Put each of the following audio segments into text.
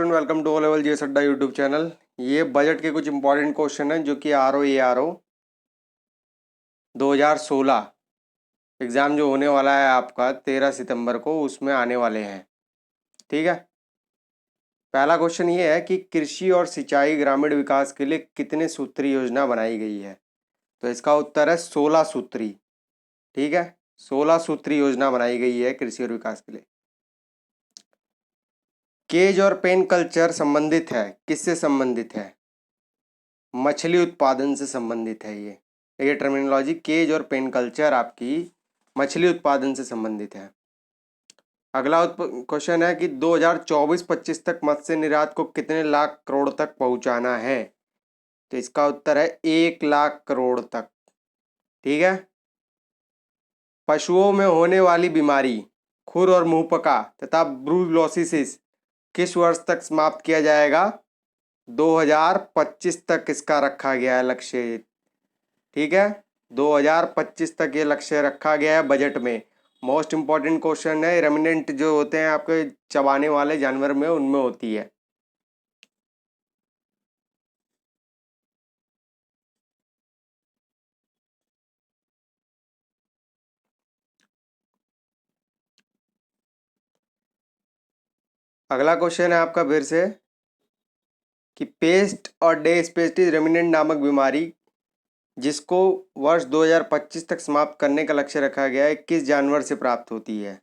Student, welcome to O level GS Adda YouTube channel. ये budget के कुछ इंपॉर्टेंट क्वेश्चन हैं जो कि आर ओ 2016 एग्ज़ाम जो होने वाला है आपका 13 सितंबर को, उसमें आने वाले हैं। ठीक है। पहला क्वेश्चन ये है कि कृषि और सिंचाई ग्रामीण विकास के लिए कितने सूत्री योजना बनाई गई है। तो इसका उत्तर है 16 सूत्री। ठीक है, 16 सूत्री योजना बनाई गई है कृषि और विकास के लिए। केज और पेन कल्चर संबंधित है, किससे संबंधित है? मछली उत्पादन से संबंधित है। ये टर्मिनोलॉजी केज और पेन कल्चर आपकी मछली उत्पादन से संबंधित है। अगला क्वेश्चन है कि 2024-25 तक मत्स्य निर्यात को कितने लाख करोड़ तक पहुंचाना है। तो इसका उत्तर है 1 लाख करोड़ तक। ठीक है। पशुओं में होने वाली बीमारी खुर और मुंहपका तथा ब्रूलोसिस किस वर्ष तक समाप्त किया जाएगा? 2025 तक इसका रखा गया है लक्ष्य। ठीक है, 2025 तक ये लक्ष्य रखा गया है बजट में। मोस्ट इंपॉर्टेंट क्वेश्चन है। रेमिनेंट जो होते हैं आपके चबाने वाले जानवर में, उनमें होती है। अगला क्वेश्चन है आपका फिर से कि पेस्ट और डेस्पेस्टिस रेमिनेंट नामक बीमारी जिसको वर्ष 2025 तक समाप्त करने का लक्ष्य रखा गया है, किस जानवर से प्राप्त होती है?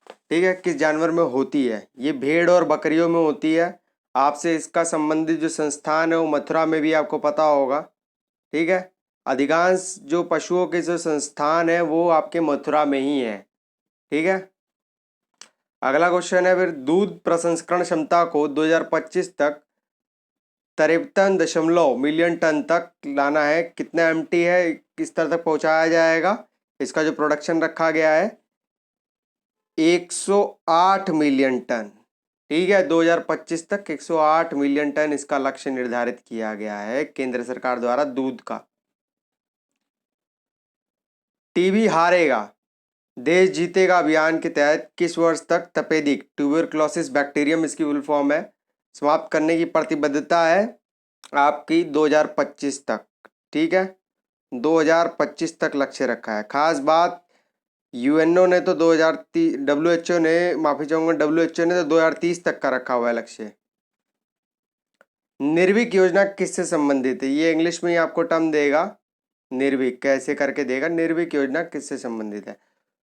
ठीक है, किस जानवर में होती है? ये भेड़ और बकरियों में होती है। आपसे इसका संबंधित जो संस्थान है वो मथुरा में भी आपको पता होगा। ठीक है, अधिकांश जो पशुओं के जो संस्थान है वो आपके मथुरा में ही है। ठीक है। अगला क्वेश्चन है फिर, दूध प्रसंस्करण क्षमता को 2025 तक 53 मिलियन टन तक लाना है। कितना एमटी है, किस तरह तक पहुंचाया जाएगा? इसका जो प्रोडक्शन रखा गया है 108 मिलियन टन। ठीक है, 2025 तक 108 मिलियन टन इसका लक्ष्य निर्धारित किया गया है केंद्र सरकार द्वारा दूध का। टीबी हारेगा देश जीतेगा अभियान के तहत किस वर्ष तक तपेदिक ट्यूबरक्लोसिस बैक्टीरियम, इसकी फुल फॉर्म है, समाप्त करने की प्रतिबद्धता है आपकी 2025 तक। ठीक है, 2025 तक लक्ष्य रखा है। खास बात, यूएनओ ने तो 2030, डब्ल्यूएचओ ने, माफी चाहूंगा, डब्ल्यूएचओ ने तो 2030 तक का रखा हुआ है लक्ष्य। निर्विक योजना किससे संबंधित है? ये इंग्लिश में ही आपको टर्म देगा, निर्विक कैसे करके देगा। निर्विक योजना किससे संबंधित है?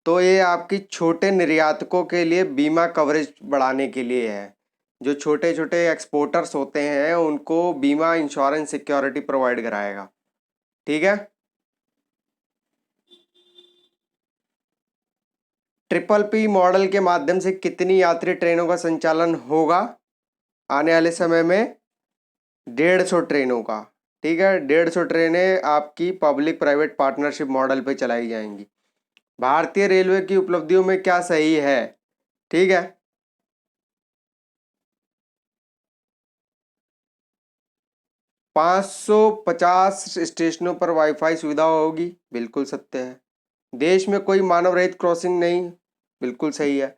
तो ये आपकी छोटे निर्यातकों के लिए बीमा कवरेज बढ़ाने के लिए है। जो छोटे छोटे एक्सपोर्टर्स होते हैं उनको बीमा इंश्योरेंस सिक्योरिटी प्रोवाइड कराएगा। ठीक है। ट्रिपल पी मॉडल के माध्यम से कितनी यात्री ट्रेनों का संचालन होगा आने वाले समय में? 150 ट्रेनों का। ठीक है, 150 ट्रेनें आपकी पब्लिक प्राइवेट पार्टनरशिप मॉडल पे चलाई जाएंगी। भारतीय रेलवे की उपलब्धियों में क्या सही है? ठीक है, 550 स्टेशनों पर वाईफाई सुविधा होगी, बिल्कुल सत्य है। देश में कोई मानव रहित क्रॉसिंग नहीं, बिल्कुल सही है।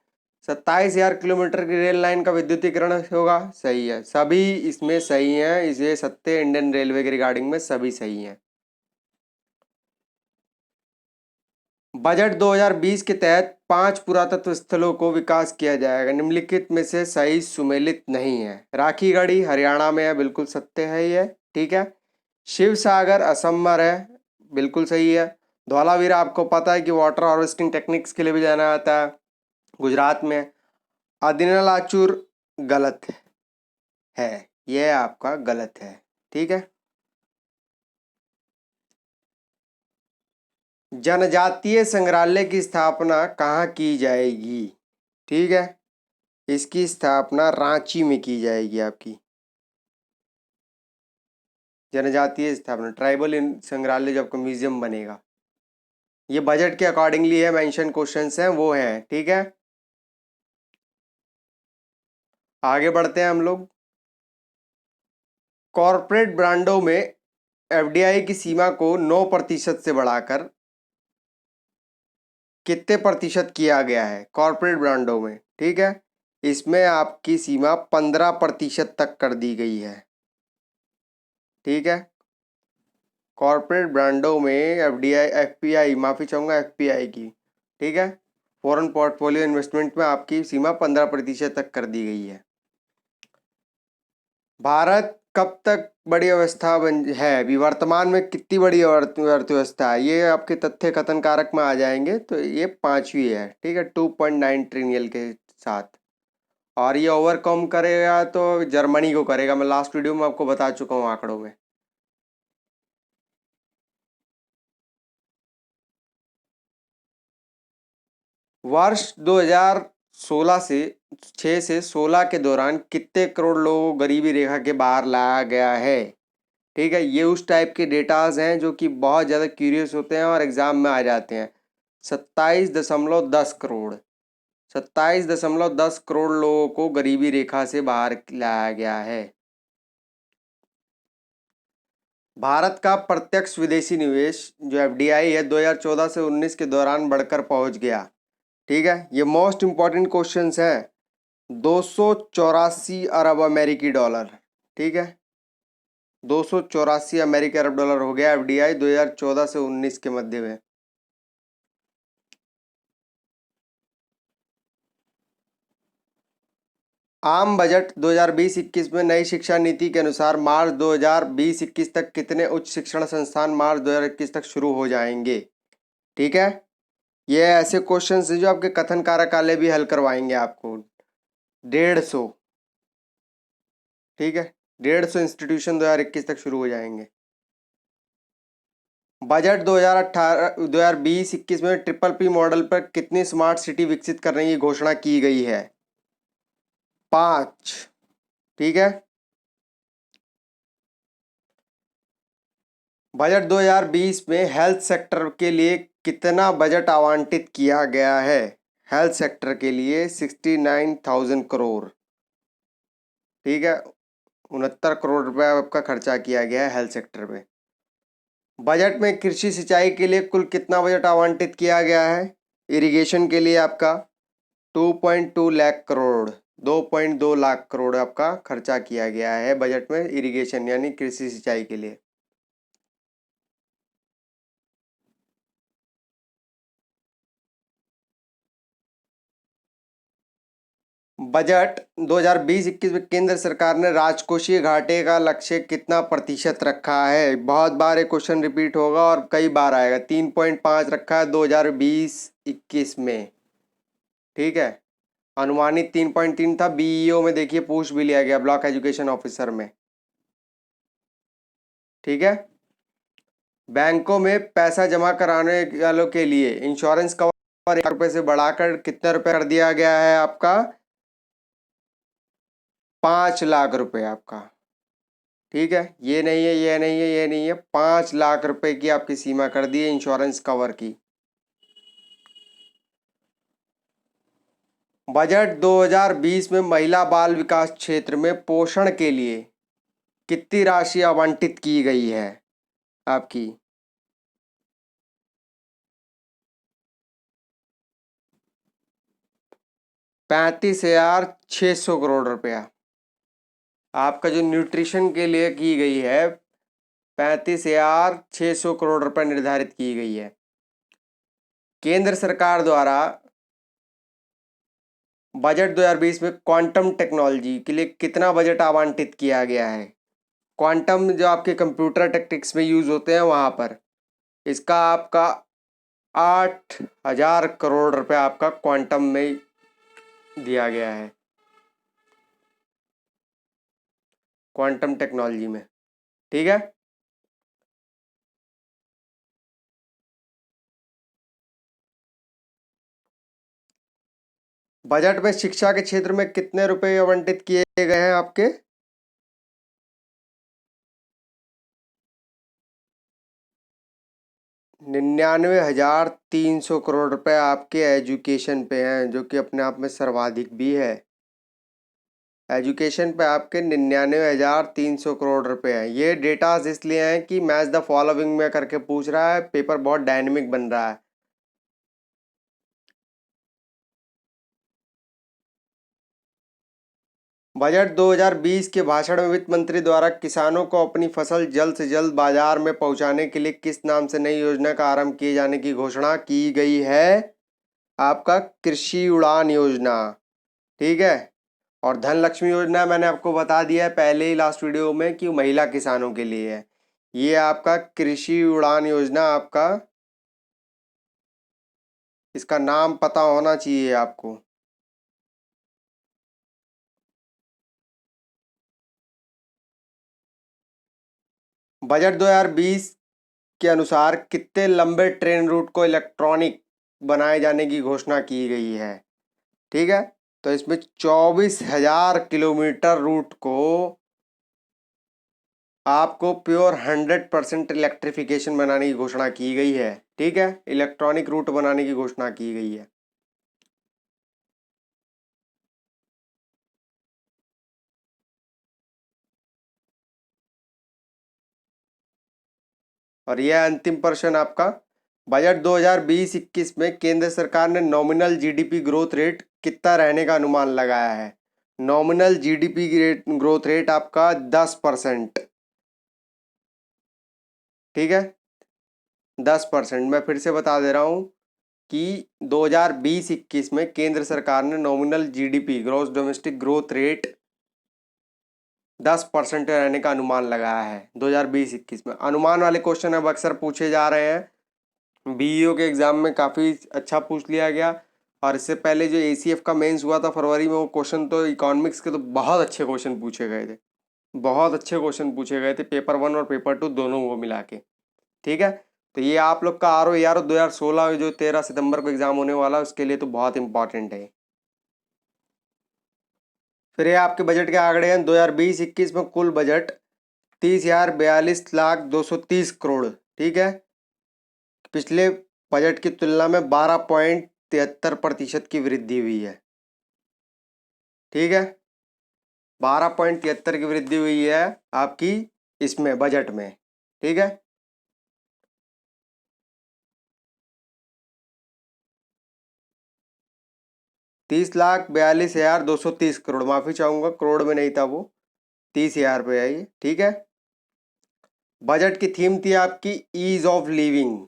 27,000 किलोमीटर की रेल लाइन का विद्युतीकरण होगा, सही है। सभी इसमें सही हैं, इसे सत्य इंडियन रेलवे के रिगार्डिंग में सभी सही हैं। बजट 2020 के तहत 5 पुरातत्व स्थलों को विकास किया जाएगा, निम्नलिखित में से सही सुमेलित नहीं है। राखीगढ़ी हरियाणा में है, बिल्कुल सत्य है ये। ठीक है। शिव सागर असम में है, बिल्कुल सही है। धौलावीरा आपको पता है कि वाटर हार्वेस्टिंग टेक्निक्स के लिए भी जाना जाता है, गुजरात में। आदिनालाचूर गलत है, यह आपका गलत है। ठीक है। जनजातीय संग्रहालय की स्थापना कहाँ की जाएगी? ठीक है, इसकी स्थापना रांची में की जाएगी आपकी। जनजातीय स्थापना ट्राइबल संग्रहालय जो आपका म्यूजियम बनेगा, ये बजट के अकॉर्डिंगली है, मेंशन क्वेश्चंस हैं वो हैं। ठीक है, आगे बढ़ते हैं हम लोग। कॉरपोरेट ब्रांडों में एफडीआई की सीमा को 9% से बढ़ाकर कितने प्रतिशत किया गया है कॉरपोरेट ब्रांडों में? ठीक है, इसमें आपकी सीमा 15% तक कर दी गई है। ठीक है। कॉर्पोरेट ब्रांडों में एफडीआई, एफपीआई, माफ़ी चाहूँगा एफपीआई की, ठीक है, फॉरेन पोर्टफोलियो इन्वेस्टमेंट में आपकी सीमा 15% तक कर दी गई है। भारत कब तक बड़ी अवस्था बन है, अभी वर्तमान में कितनी बड़ी अर्थव्यवस्था है, ये आपके तथ्य कथन कारक में आ जाएंगे। तो ये पांचवी है, ठीक है, 2.9 ट्रिलियन के साथ। और ये ओवरकम करेगा तो जर्मनी को करेगा, मैं लास्ट वीडियो में आपको बता चुका हूँ आंकड़ों में। वर्ष 2016 से 6 से 16 के दौरान कितने करोड़ लोगों को गरीबी रेखा के बाहर लाया गया है। ठीक है, ये उस टाइप के डेटाज हैं जो कि बहुत ज़्यादा क्यूरियस होते हैं और एग्जाम में आ जाते हैं। 27.10 करोड़, 27.10 करोड़ लोगों को गरीबी रेखा से बाहर लाया गया है। भारत का प्रत्यक्ष विदेशी निवेश जो एफडीआई है 2014 से 19 के दौरान बढ़कर पहुंच गया। ठीक है, ये मोस्ट इंपॉर्टेंट क्वेश्चंस हैं। 284 अरब अमेरिकी डॉलर, ठीक है, 284 अमेरिकी अरब डॉलर हो गया एफडीआई 2014 से 19 के मध्य में। आम बजट 2020-21 में नई शिक्षा नीति के अनुसार मार्च 2020-21 तक कितने उच्च शिक्षण संस्थान मार्च 2021 तक शुरू हो जाएंगे। ठीक है, ये ऐसे क्वेश्चंस हैं जो आपके कथन कारक वाले भी हल करवाएंगे आपको। 150, ठीक है, 150 इंस्टीट्यूशन 2021 तक शुरू हो जाएंगे। बजट 2018-2020-21 में ट्रिपल पी मॉडल पर कितनी स्मार्ट सिटी विकसित करने की घोषणा की गई है। 5, ठीक है। बजट 2020 में हेल्थ सेक्टर के लिए कितना बजट आवंटित किया गया है। हेल्थ सेक्टर के लिए 69,000 करोड़, ठीक है, 69 करोड़ रुपए आपका खर्चा किया गया है हेल्थ सेक्टर पे। बजट में कृषि सिंचाई के लिए कुल कितना बजट आवंटित किया गया है। इरिगेशन के लिए आपका 2.2 लाख करोड़, 2.2 लाख करोड़ आपका खर्चा किया गया है बजट में इरिगेशन यानी कृषि सिंचाई के लिए। बजट 2020-21 में केंद्र सरकार ने राजकोषीय घाटे का लक्ष्य कितना प्रतिशत रखा है। बहुत बार ये क्वेश्चन रिपीट होगा और कई बार आएगा। 3.5 रखा है 2020-21 में, ठीक है, अनुमानित 3.3 था। बीईओ में देखिए पूछ भी लिया गया, ब्लॉक एजुकेशन ऑफिसर में। ठीक है, बैंकों में पैसा जमा कराने वालों के लिए इंश्योरेंस कवर 1 रुपये से बढ़ाकर कितने रुपए कर दिया गया है आपका। 5 लाख रुपए आपका, ठीक है, ये नहीं है, ये नहीं है, ये नहीं है, 5 लाख रुपए की आपकी सीमा कर दी है इंश्योरेंस कवर की। बजट 2020 में महिला बाल विकास क्षेत्र में पोषण के लिए कितनी राशि आवंटित की गई है आपकी। 35,600 करोड़ रुपया आपका जो न्यूट्रिशन के लिए की गई है। 35,600 करोड़ रुपए निर्धारित की गई है। केंद्र सरकार द्वारा बजट 2020 में क्वांटम टेक्नोलॉजी के लिए कितना बजट आवंटित किया गया है। क्वांटम जो आपके कंप्यूटर टेक्टिक्स में यूज होते हैं वहां पर, इसका आपका 8,000 करोड़ रुपए आपका क्वांटम में दिया गया है, क्वांटम टेक्नोलॉजी में। ठीक है, बजट में शिक्षा के क्षेत्र में कितने रुपए आवंटित किए गए हैं आपके। 99,300 करोड़ रुपए आपके एजुकेशन पे हैं, जो कि अपने आप में सर्वाधिक भी है। एजुकेशन पे आपके 99,300 करोड़ रुपए हैं। ये डेटाज इसलिए हैं कि मैच द फॉलोइंग में करके पूछ रहा है, पेपर बहुत डायनेमिक बन रहा है। बजट 2020 के भाषण में वित्त मंत्री द्वारा किसानों को अपनी फसल जल्द से जल्द बाजार में पहुंचाने के लिए किस नाम से नई योजना का आरंभ किए जाने की घोषणा की गई है? आपका कृषि उड़ान योजना। ठीक है। और धन लक्ष्मी योजना मैंने आपको बता दिया है पहले ही लास्ट वीडियो में कि महिला किसानों के लिए है। ये आपका कृषि उड़ान योजना, आपका इसका नाम पता होना चाहिए आपको। बजट 2020 के अनुसार कितने लंबे ट्रेन रूट को इलेक्ट्रॉनिक बनाए जाने की घोषणा की गई है? ठीक है। तो इसमें 24,000 किलोमीटर रूट को आपको प्योर 100% इलेक्ट्रिफिकेशन बनाने की घोषणा की गई है। ठीक है, इलेक्ट्रॉनिक रूट बनाने की घोषणा की गई है। और यह अंतिम प्रश्न आपका, बजट 2020-21 में केंद्र सरकार ने नॉमिनल जीडीपी ग्रोथ रेट कितना रहने का अनुमान लगाया है? नॉमिनल जीडीपी ग्रोथ रेट आपका 10%। ठीक है, 10%। मैं फिर से बता दे रहा हूँ कि 2020-21 में केंद्र सरकार ने nominal GDP gross domestic growth rate 10% रहने का अनुमान लगाया है 2020-21 में। अनुमान वाले क्वेश्चन अब अक्सर पूछे जा रहे हैं, बीईओ के एग्जाम में काफ़ी अच्छा पूछ लिया गया। और इससे पहले जो एसीएफ का मेंस हुआ था फरवरी में, वो क्वेश्चन तो इकोनॉमिक्स के तो बहुत अच्छे क्वेश्चन पूछे गए थे, बहुत अच्छे क्वेश्चन पूछे गए थे पेपर 1 और पेपर 2 दोनों को मिला के। ठीक है, तो ये आप लोग का आर ओ यार 2016 जो 13 सितंबर को एग्जाम होने वाला है उसके लिए तो बहुत इंपॉर्टेंट है। फिर ये आपके बजट के आंकड़े हैं 2020-21 में कुल बजट 30,42,230 करोड़। ठीक है, पिछले बजट की तुलना में 12.73% की वृद्धि हुई है। ठीक है, 12.73 की वृद्धि हुई है आपकी इसमें बजट में। ठीक है, 30,42,230 करोड़, माफी चाहूंगा करोड़ में नहीं था वो, 30,000 पे आई। ठीक है, बजट की थीम थी आपकी ईज ऑफ लिविंग।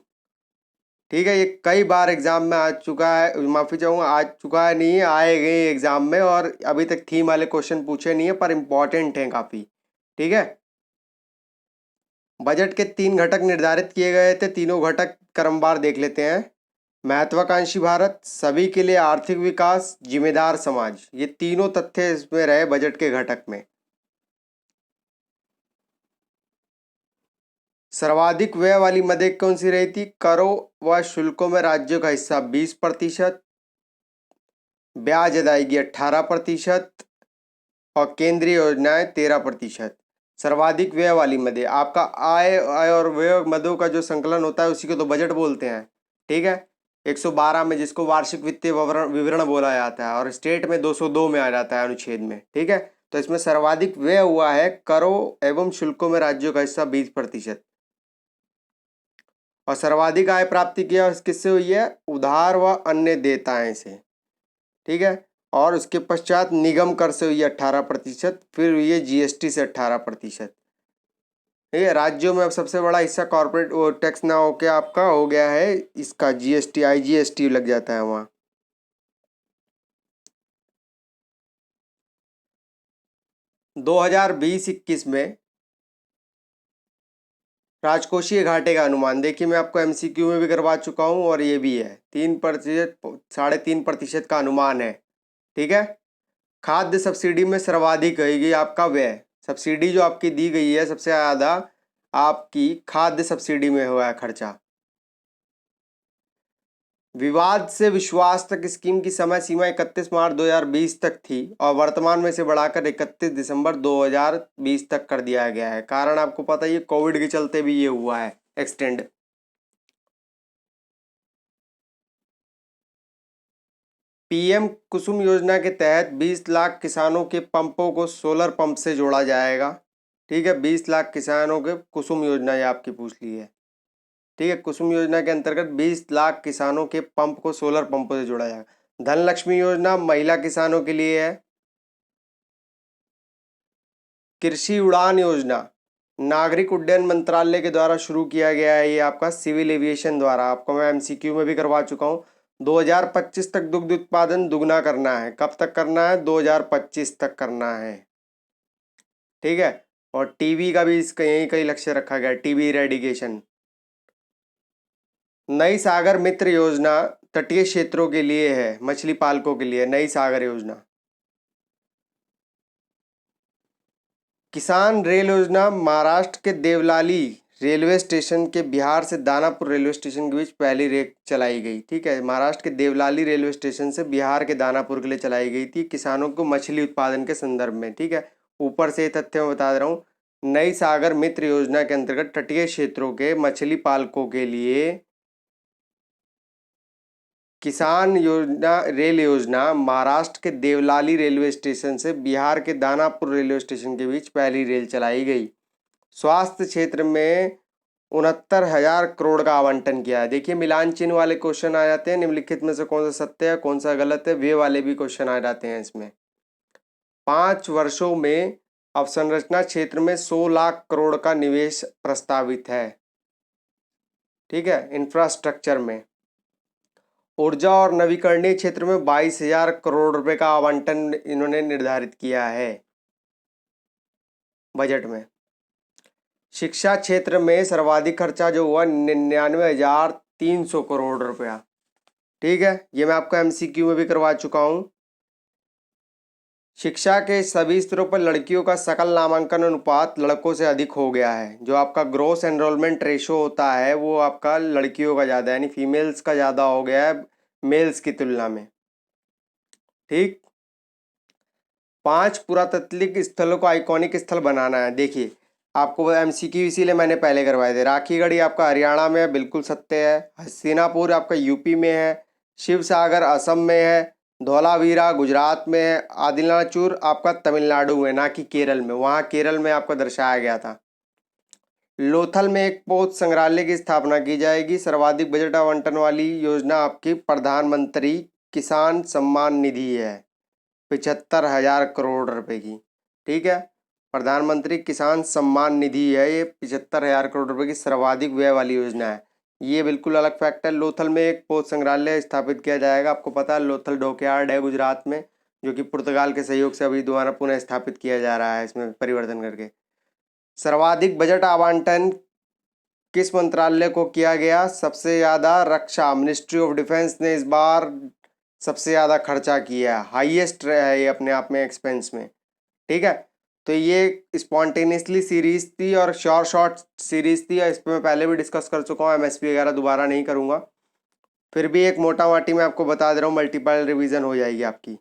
ठीक है, ये कई बार एग्जाम में आ चुका है, माफी चाहूंगा आ चुका है नहीं, आए गए एग्जाम में, और अभी तक थीम वाले क्वेश्चन पूछे नहीं है पर इंपॉर्टेंट हैं काफी। ठीक है, बजट के 3 घटक निर्धारित किए गए थे, तीनों घटक क्रमवार देख लेते हैं। महत्वाकांक्षी भारत, सभी के लिए आर्थिक विकास, जिम्मेदार समाज, ये तीनों तथ्य इसमें रहे बजट के घटक में। सर्वाधिक व्यय वाली मद कौन सी रही थी? करों व शुल्कों में राज्यों का हिस्सा 20%, ब्याज अदायगी 18% और केंद्रीय योजनाएं 13%। सर्वाधिक व्यय वाली मदें, आपका आय और व्यय मदों का जो संकलन होता है उसी को तो बजट बोलते हैं। ठीक है, 112 में जिसको वार्षिक वित्तीय विवरण विवरण बोला जाता है, और स्टेट में 202 में आ जाता है अनुच्छेद में। ठीक है, तो इसमें सर्वाधिक व्यय हुआ है करों एवं शुल्कों में राज्यों का हिस्सा 20%। और सर्वाधिक आय प्राप्ति किया किससे हुई है? उधार व अन्य देयताएं से। ठीक है, और उसके पश्चात निगम कर से हुई है 18%, फिर हुई है जीएसटी से 18%। ठीक है, राज्यों में अब सबसे बड़ा हिस्सा कॉर्पोरेट वो टैक्स ना होके आपका हो गया है इसका जीएसटी, आईजीएसटी लग जाता है वहाँ। दो हजार बीस इक्कीस में राजकोषीय घाटे का अनुमान देखिए, मैं आपको एमसीक्यू में भी करवा चुका हूँ और ये भी है 3%, 3.5% का अनुमान है। ठीक है, खाद्य सब्सिडी में सर्वाधिक रहेगी आपका व्यय, सब्सिडी जो आपकी दी गई है सबसे ज़्यादा आपकी खाद्य सब्सिडी में हुआ है खर्चा। विवाद से विश्वास तक स्कीम की समय सीमा 31 मार्च 2020 तक थी और वर्तमान में से बढ़ाकर 31 दिसंबर 2020 तक कर दिया गया है। कारण आपको पता ही है कोविड के चलते भी ये हुआ है एक्सटेंड। पीएम कुसुम योजना के तहत 20 लाख किसानों के पंपों को सोलर पंप से जोड़ा जाएगा। ठीक है, 20 लाख किसानों के कुसुम योजना ये आपकी पूछ ली है। ठीक है, कुसुम योजना के अंतर्गत 20 लाख किसानों के पंप को सोलर पंपों से जोड़ा जाएगा। धन लक्ष्मी योजना महिला किसानों के लिए है। कृषि उड़ान योजना नागरिक उड्डयन मंत्रालय के द्वारा शुरू किया गया है। ये आपका सिविल एविएशन द्वारा, आपको मैं एमसीक्यू में भी करवा चुका हूँ। 2025 तक दुग्ध उत्पादन दुगना करना है। कब तक करना है? 2025 तक करना है। ठीक है। और टीबी का भी इसका यही कई लक्ष्य रखा गया, टीबी इरेडिकेशन। नई सागर मित्र योजना तटीय क्षेत्रों के लिए है, मछली पालकों के लिए नई सागर योजना। किसान रेल योजना महाराष्ट्र के देवलाली रेलवे स्टेशन के बिहार से दानापुर रेलवे स्टेशन के बीच पहली रेल चलाई गई। ठीक है, महाराष्ट्र के देवलाली रेलवे स्टेशन से बिहार के दानापुर के लिए चलाई गई थी, किसानों को मछली उत्पादन के संदर्भ में। ठीक है, ऊपर से तथ्य मैं बता दे रहा हूँ। नई सागर मित्र योजना के अंतर्गत तटीय क्षेत्रों के मछली पालकों के लिए किसान योजना रेल योजना महाराष्ट्र के देवलाली रेलवे स्टेशन से बिहार के दानापुर रेलवे स्टेशन के बीच पहली रेल चलाई गई। स्वास्थ्य क्षेत्र में 69,000 करोड़ का आवंटन किया है। देखिए, मिलान चिन्ह वाले क्वेश्चन आ जाते हैं, निम्नलिखित में से कौन सा सत्य है कौन सा गलत है, वे वाले भी क्वेश्चन आ जाते हैं इसमें। 5 वर्षों में अवसंरचना क्षेत्र में 100 लाख करोड़ का निवेश प्रस्तावित है। ठीक है, इंफ्रास्ट्रक्चर में। ऊर्जा और नवीकरणीय क्षेत्र में 22,000 करोड़ रुपए का आवंटन इन्होंने निर्धारित किया है बजट में। शिक्षा क्षेत्र में सर्वाधिक खर्चा जो हुआ 99,300 करोड़ रुपया। ठीक है, ये मैं आपको एमसीक्यू में भी करवा चुका हूँ। शिक्षा के सभी स्तरों पर लड़कियों का सकल नामांकन अनुपात लड़कों से अधिक हो गया है। जो आपका ग्रोस एनरोलमेंट रेशो होता है वो आपका लड़कियों का ज़्यादा, यानी फीमेल्स का ज़्यादा हो गया है मेल्स की तुलना में। ठीक। 5 पुरातात्विक स्थलों को आइकॉनिक स्थल बनाना है। देखिए, आपको एमसीक्यू इसीलिए मैंने पहले करवाए थे। राखीगढ़ी आपका हरियाणा में है, बिल्कुल सत्य है। हस्तिनापुर आपका यूपी में है। शिव सागर असम में है। धौलावीरा गुजरात में है। आदिलाचूर आपका तमिलनाडु में, ना कि केरल में। वहाँ केरल में आपको दर्शाया गया था। लोथल में एक पोत संग्रहालय की स्थापना की जाएगी। सर्वाधिक बजट आवंटन वाली योजना आपकी प्रधानमंत्री किसान सम्मान निधि है, 75,000 करोड़ रुपए की। ठीक है, प्रधानमंत्री किसान सम्मान निधि है, ये 75,000 करोड़ रुपए की सर्वाधिक व्यय वाली योजना है। ये बिल्कुल अलग फैक्ट है। लोथल में एक पोत संग्रहालय स्थापित किया जाएगा। आपको पता है लोथल डॉकयार्ड है गुजरात में, जो कि पुर्तगाल के सहयोग से अभी दोबारा पुनः स्थापित किया जा रहा है, इसमें परिवर्तन करके। सर्वाधिक बजट आवंटन किस मंत्रालय को किया गया? सबसे ज़्यादा रक्षा, मिनिस्ट्री ऑफ डिफेंस ने इस बार सबसे ज़्यादा खर्चा किया है, हाईएस्ट है ये अपने आप में एक्सपेंस में। ठीक है, तो ये स्पॉन्टेनियसली सीरीज थी और शॉर्ट सीरीज थी, इस पर मैं पहले भी डिस्कस कर चुका हूँ, एमएसपी वगैरह दोबारा नहीं करूँगा। फिर भी एक मोटा माटी मैं आपको बता दे रहा हूँ, मल्टीपल रिवीजन हो जाएगी आपकी।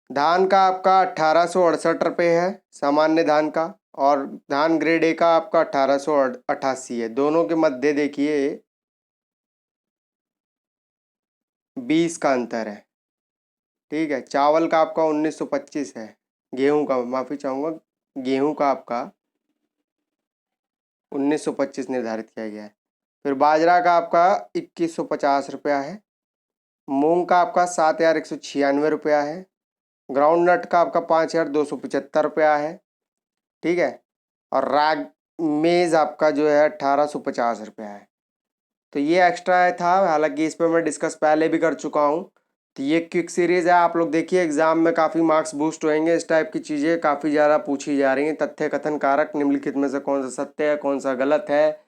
धान का आपका 1868 रुपये है सामान्य धान का, और धान ग्रेड ए का आपका 1888 है। दोनों के मध्य देखिए 20 का अंतर है। ठीक है, चावल का आपका 1925 है, गेहूं का, माफ़ी चाहूँगा, गेहूं का आपका 1925 निर्धारित किया गया है। फिर बाजरा का आपका 2150 रुपया है। मूंग का आपका 7,196 रुपया है। ग्राउंड नट का आपका 5,275 रुपया है। ठीक है, और राग मेज़ आपका जो है 1,850 रुपया है। तो ये एक्स्ट्रा था, हालांकि इस पर मैं डिस्कस पहले भी कर चुका हूँ। तो ये क्विक सीरीज़ है, आप लोग देखिए एग्जाम में काफ़ी मार्क्स बूस्ट होंगे। इस टाइप की चीज़ें काफ़ी ज़्यादा पूछी जा रही हैं। तथ्य कथन कारक निम्नलिखित में से कौन सा सत्य है कौन सा गलत है।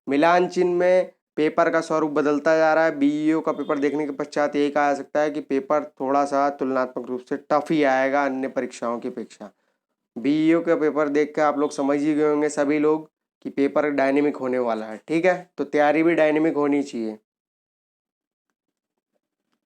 मिलान चिन्ह में पेपर का स्वरूप बदलता जा रहा है। बीईओ का पेपर देखने के पश्चात यही कहा जा सकता है कि पेपर थोड़ा सा तुलनात्मक रूप से टफ ही आएगा अन्य परीक्षाओं की अपेक्षा। बीईओ का पेपर देख के आप लोग समझ ही गए होंगे सभी लोग कि पेपर डायनेमिक होने वाला है। ठीक है, तो तैयारी भी डायनेमिक होनी चाहिए।